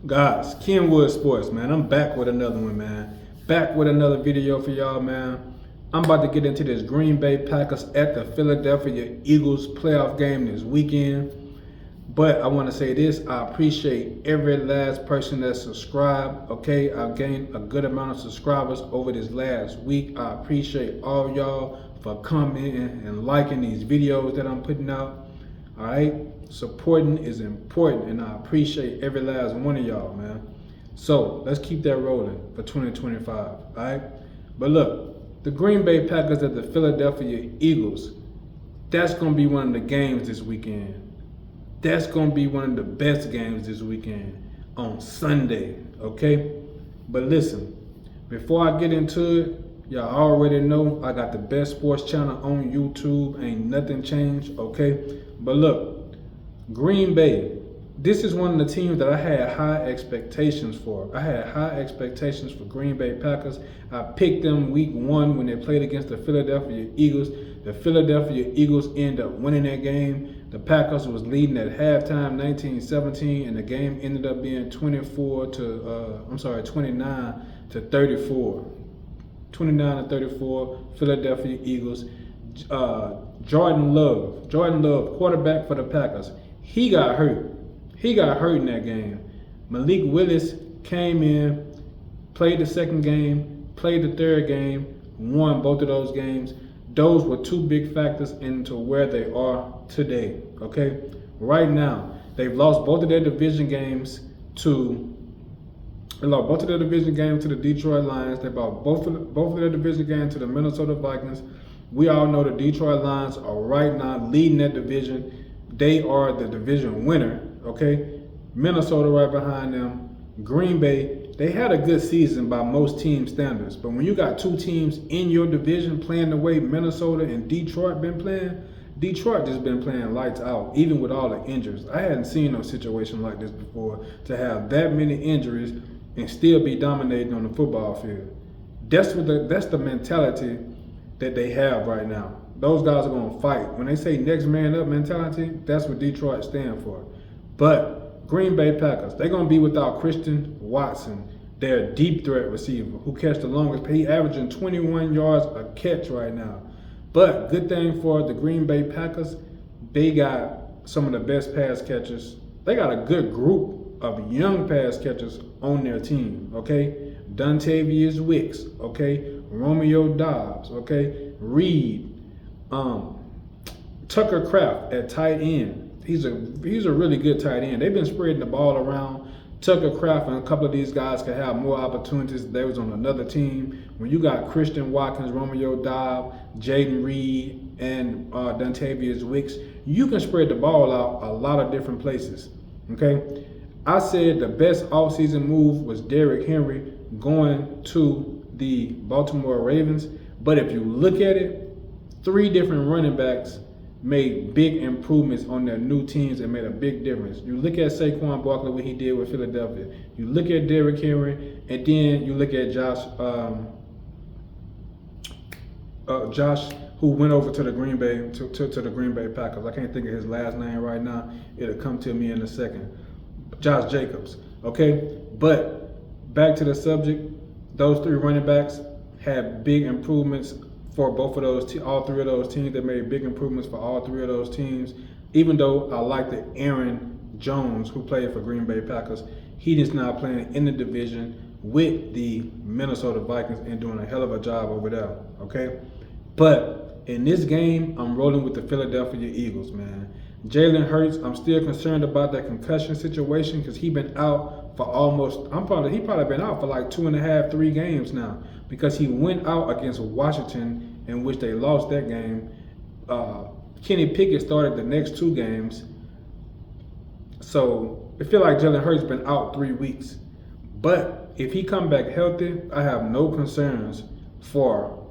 Guys, Kenwood Sports, man. I'm back with another one, man. Back with another video for y'all, man. I'm about to get into this Green Bay Packers at the Philadelphia Eagles playoff game this weekend. But I want to say this, I appreciate every last person that subscribed, okay? I've gained a good amount of subscribers over this last week. I appreciate all y'all for commenting and liking these videos that I'm putting out, all right? Supporting is important, and I appreciate every last one of y'all, man. So let's keep that rolling for 2025, all right? But look, the Green Bay Packers at the Philadelphia Eagles, that's going to be one of the games this weekend. That's going to be one of the best games this weekend on Sunday, okay? But listen, before I get into it, y'all already know I got the best sports channel on YouTube. Ain't nothing changed, okay? But look, Green Bay, this is one of the teams that I had high expectations for. I had high expectations for Green Bay Packers. I picked them week 1 when they played against the Philadelphia Eagles. The Philadelphia Eagles ended up winning that game. The Packers was leading at halftime 19-17, and the game ended up being 29 to 34. 29 to 34, Philadelphia Eagles. Jordan Love, quarterback for the Packers. He got hurt. He got hurt in that game. Malik Willis came in, played the second game, played the third game, won both of those games. Those were two big factors into where they are today, okay? Right now, they've lost both of their division games to the Detroit Lions. They lost both of their division games to the Minnesota Vikings. We all know the Detroit Lions are right now leading that division. They are the division winner, okay? Minnesota right behind them. Green Bay, they had a good season by most team standards, but when you got two teams in your division playing the way Minnesota and Detroit been playing, Detroit just been playing lights out, even with all the injuries. I hadn't seen no situation like this before, to have that many injuries and still be dominating on the football field. That's the mentality that they have right now. Those guys are going to fight. When they say next man up mentality, that's what Detroit stand for. But Green Bay Packers, they're going to be without Christian Watson, their deep threat receiver, who catch the longest. He averaging 21 yards a catch right now. But good thing for the Green Bay Packers, they got some of the best pass catchers. They got a good group of young pass catchers on their team, okay? Dontavius Wicks, okay? Romeo Doubs, okay? Reed, Tucker Kraft at tight end. He's a really good tight end. They've been spreading the ball around. Tucker Kraft and a couple of these guys could have more opportunities if they was on another team. When you got Christian Watkins, Romeo Doubs, Jaden Reed, and Dontavius Wicks, you can spread the ball out a lot of different places, okay? I said the best offseason move was Derrick Henry going to the Baltimore Ravens, but if you look at it, 3 different running backs made big improvements on their new teams and made a big difference. You look at Saquon Barkley, what he did with Philadelphia. You look at Derrick Henry, and then you look at Josh, who went over to the Green Bay to the Green Bay Packers. I can't think of his last name right now. It'll come to me in a second. Josh Jacobs. Okay, but back to the subject. Those 3 running backs had big improvements for both of those, all 3 of those teams. They made big improvements for all 3 of those teams. Even though I like the Aaron Jones, who played for Green Bay Packers, he is now playing in the division with the Minnesota Vikings and doing a hell of a job over there. Okay, but in this game, I'm rolling with the Philadelphia Eagles, man. Jalen Hurts, I'm still concerned about that concussion situation because he's been out for he probably been out for like 2.5, 3 games now, because he went out against Washington, in which they lost that game. Kenny Pickett started the next 2 games. So I feel like Jalen Hurts been out 3 weeks. But if he come back healthy, I have no concerns for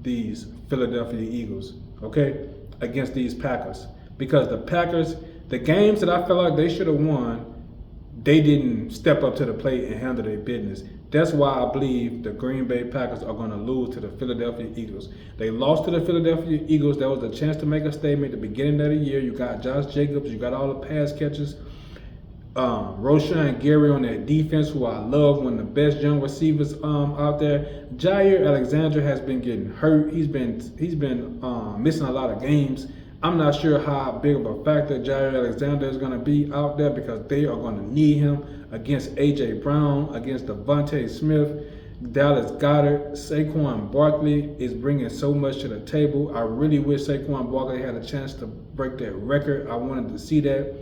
these Philadelphia Eagles, okay, against these Packers. Because the Packers, the games that I felt like they should have won, they didn't step up to the plate and handle their business. That's why I believe the Green Bay Packers are going to lose to the Philadelphia Eagles. They lost to the Philadelphia Eagles. That was a chance to make a statement at the beginning of the year. You got Josh Jacobs. You got all the pass catchers. Roshan Gary on that defense, who I love, one of the best young receivers out there. Jair Alexander has been getting hurt. He's been missing a lot of games. I'm not sure how big of a factor Jair Alexander is going to be out there, because they are going to need him against A.J. Brown, against Devontae Smith, Dallas Goedert. Saquon Barkley is bringing so much to the table. I really wish Saquon Barkley had a chance to break that record. I wanted to see that.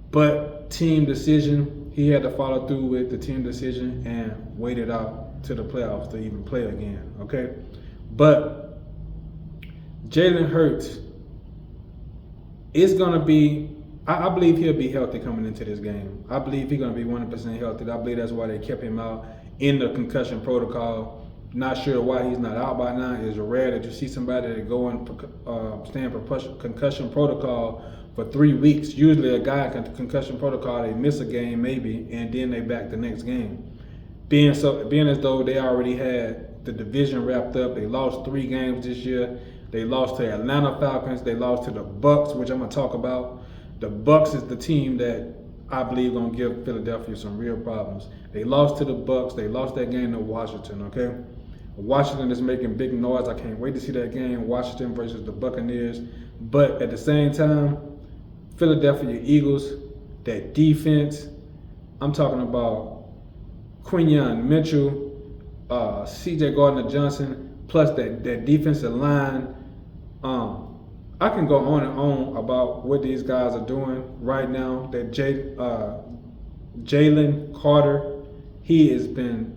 But team decision, he had to follow through with the team decision and wait it out to the playoffs to even play again, okay? But Jalen Hurts is going to be, I believe he'll be healthy coming into this game. I believe he's going to be 100% healthy. I believe that's why they kept him out in the concussion protocol. Not sure why he's not out by now. It's rare that you see somebody that go and stay in concussion protocol for 3 weeks. Usually a guy in concussion protocol, they miss a game maybe, and then they back the next game. Being as though they already had the division wrapped up. They lost 3 games this year. They lost to Atlanta Falcons. They lost to the Bucks, which I'm going to talk about. The Bucks is the team that I believe going to give Philadelphia some real problems. They lost to the Bucks. They lost that game to Washington, okay? Washington is making big noise. I can't wait to see that game, Washington versus the Buccaneers. But at the same time, Philadelphia Eagles, that defense, I'm talking about Quinyon Mitchell, C.J. Gardner-Johnson, plus that defensive line. I can go on and on about what these guys are doing right now. That Jalen Carter, he has been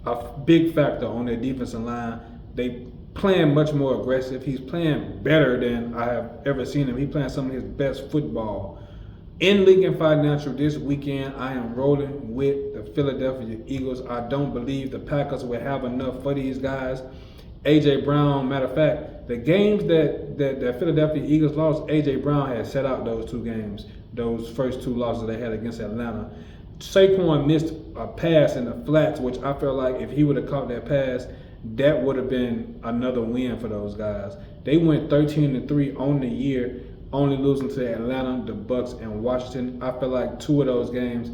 a big factor on their defensive line. They playing much more aggressive. He's playing better than I have ever seen him. He's playing some of his best football. In Lincoln Financial this weekend, I am rolling with the Philadelphia Eagles. I don't believe the Packers will have enough for these guys. A.J. Brown, matter of fact, the games that Philadelphia Eagles lost, A.J. Brown had set out those 2 games, those first 2 losses they had against Atlanta. Saquon missed a pass in the flats, which I feel like if he would have caught that pass, that would have been another win for those guys. They went 13-3 on the year, only losing to Atlanta, the Bucks, and Washington. I feel like 2 of those games,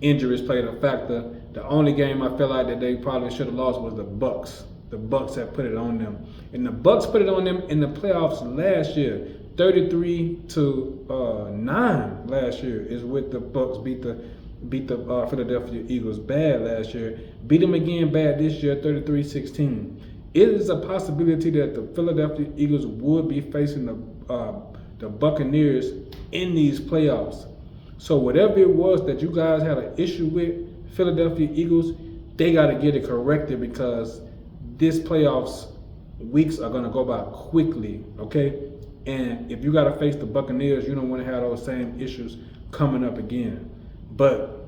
injuries played a factor. The only game I feel like that they probably should have lost was the Bucks. The Bucks have put it on them. And the Bucks put it on them in the playoffs last year. 33-9 last year is what the Bucks beat the Philadelphia Eagles bad last year. Beat them again bad this year, 33-16. It is a possibility that the Philadelphia Eagles would be facing the Buccaneers in these playoffs. So whatever it was that you guys had an issue with, Philadelphia Eagles, they got to get it corrected, because this playoffs weeks are going to go by quickly, okay? And if you got to face the Buccaneers, you don't want to have those same issues coming up again. But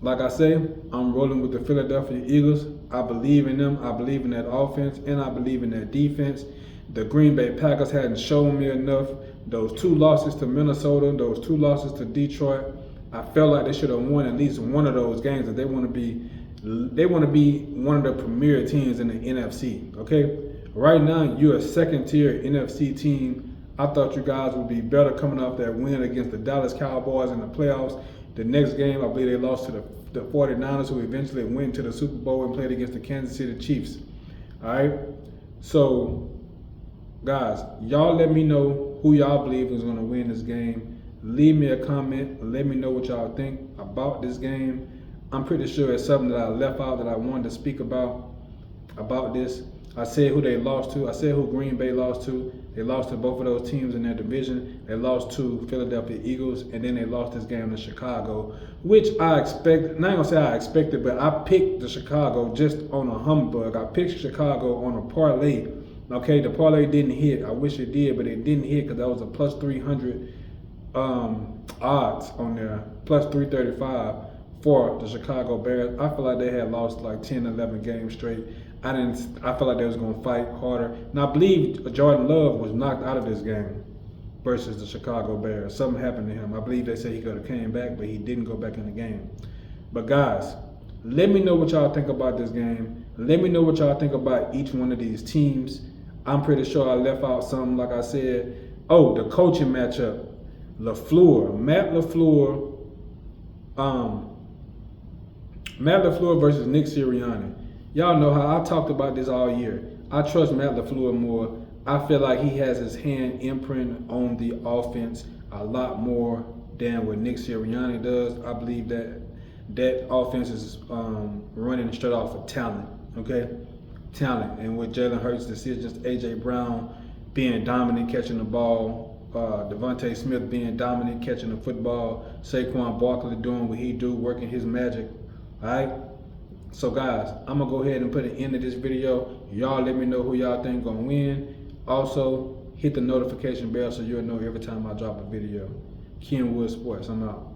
like I say, I'm rolling with the Philadelphia Eagles. I believe in them. I believe in that offense, and I believe in that defense. The Green Bay Packers hadn't shown me enough. Those 2 losses to Minnesota, those 2 losses to Detroit, I felt like they should have won at least one of those games. That they want to be one of the premier teams in the NFC, okay? Right now, you're a second-tier NFC team. I thought you guys would be better coming off that win against the Dallas Cowboys in the playoffs. The next game, I believe they lost to the 49ers, who eventually went to the Super Bowl and played against the Kansas City Chiefs, all right? So, guys, y'all let me know who y'all believe is going to win this game. Leave me a comment. Let me know what y'all think about this game. I'm pretty sure it's something that I left out that I wanted to speak about this. I said who they lost to. I said who Green Bay lost to. They lost to both of those teams in their division. They lost to Philadelphia Eagles, and then they lost this game to Chicago, which I expected. Not going to say I expected, but I picked the Chicago just on a humbug. I picked Chicago on a parlay. Okay, the parlay didn't hit. I wish it did, but it didn't hit because that was a plus 300 odds on there, plus 335 for the Chicago Bears. I feel like they had lost like 10, 11 games straight. I felt like they was going to fight harder. And I believe Jordan Love was knocked out of this game versus the Chicago Bears. Something happened to him. I believe they said he could have came back, but he didn't go back in the game. But guys, let me know what y'all think about this game. Let me know what y'all think about each one of these teams. I'm pretty sure I left out something, like I said. Oh, the coaching matchup. Matt LaFleur Matt LaFleur versus Nick Sirianni. Y'all know how I talked about this all year. I trust Matt LaFleur more. I feel like he has his hand imprint on the offense a lot more than what Nick Sirianni does. I believe that offense is running straight off of talent, okay? Talent. And with Jalen Hurts' decisions, A.J. Brown being dominant catching the ball, Devontae Smith being dominant catching the football, Saquon Barkley doing what he do, working his magic, all right? So guys, I'm gonna go ahead and put an end to this video. Y'all let me know who y'all think gonna win. Also, hit the notification bell so you'll know every time I drop a video. Kenwood Sports, I'm out.